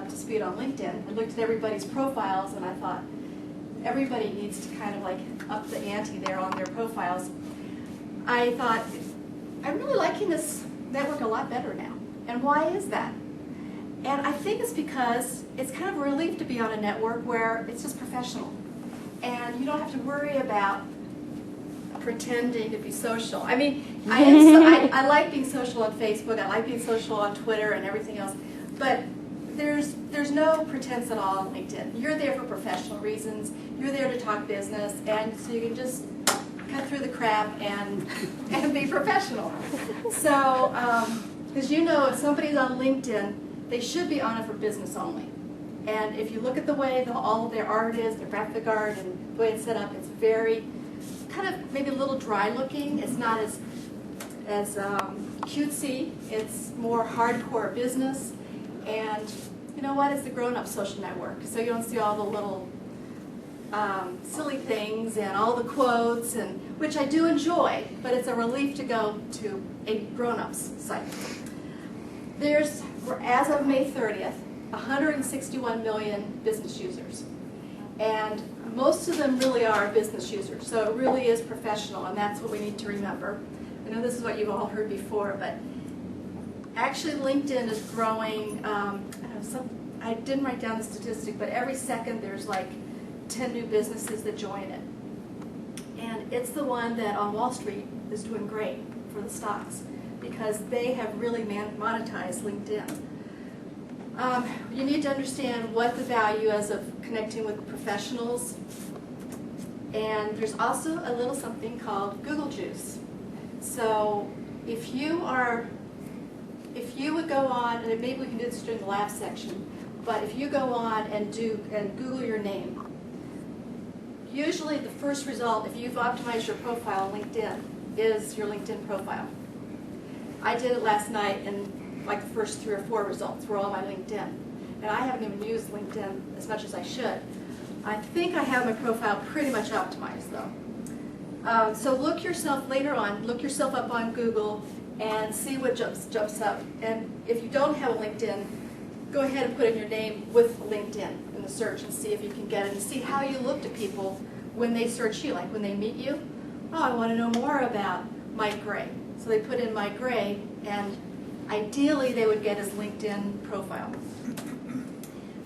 up to speed on LinkedIn. I looked at everybody's profiles and I thought, everybody needs to kind of like up the ante there on their profiles. I thought, I'm really liking this network a lot better now. And why is that? And I think it's because it's kind of a relief to be on a network where it's just professional. And you don't have to worry about pretending to be social. I mean, I like being social on Facebook, I like being social on Twitter and everything else, but there's no pretense at all on LinkedIn. You're there for professional reasons, you're there to talk business, and so you can just cut through the crap and be professional. So, as you know, if somebody's on LinkedIn, they should be on it for business only. And if you look at the way all of their art is, their graphic art, and the way it's set up, it's very kind of maybe a little dry looking. It's not as cutesy. It's more hardcore business. And you know what? It's the grown-up social network. So you don't see all the little silly things and all the quotes, and which I do enjoy, but it's a relief to go to a grown-ups site. There's, as of May 30th, 161 million business users. And most of them really are business users, so it really is professional, and that's what we need to remember. I know this is what you've all heard before, but actually LinkedIn is growing, I didn't write down the statistic, but every second there's like 10 new businesses that join it. And it's the one that on Wall Street is doing great for the stocks because they have really monetized LinkedIn. You need to understand what the value is of connecting with professionals. And there's also a little something called Google Juice. So if you would go on, and maybe we can do this during the lab section, but if you go on and Google your name, usually the first result, if you've optimized your profile on LinkedIn, is your LinkedIn profile. I did it last night, and like the first 3 or 4 results were all my LinkedIn. And I haven't even used LinkedIn as much as I should. I think I have my profile pretty much optimized though. So look yourself later on, look yourself up on Google and see what jumps up. And if you don't have a LinkedIn, go ahead and put in your name with LinkedIn in the search and see if you can get it and see how you look to people when they search you, like when they meet you. Oh, I want to know more about Mike Gray. So they put in Mike Gray, and ideally they would get his LinkedIn profile.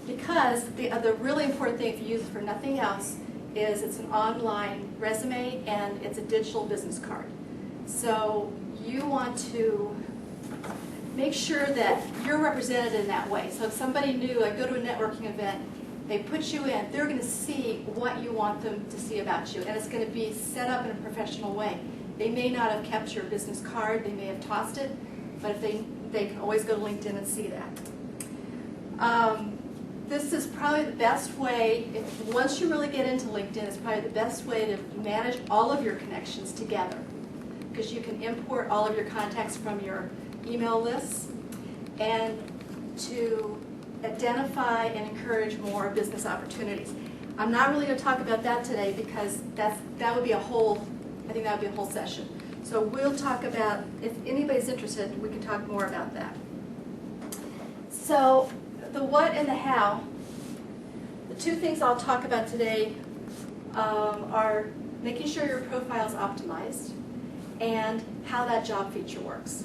Because the really important thing, if you use it for nothing else, is it's an online resume and it's a digital business card. So you want to make sure that you're represented in that way. So if somebody new, like go to a networking event, they put you in, they're going to see what you want them to see about you, and it's going to be set up in a professional way. They may not have kept your business card, they may have tossed it, but if they can always go to LinkedIn and see that. This is probably the best way, once you really get into LinkedIn, it's probably the best way to manage all of your connections together, because you can import all of your contacts from your email lists and to identify and encourage more business opportunities. I'm not really going to talk about that today because that would be a whole, I think that would be a whole session. So we'll talk about, if anybody's interested, we can talk more about that. So the what and the how, the 2 things I'll talk about today are making sure your profile is optimized and how that job feature works.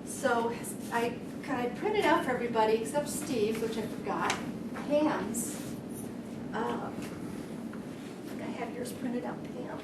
So I printed out for everybody, except Steve, which I forgot, Pam's. I think I have yours printed out, Pam.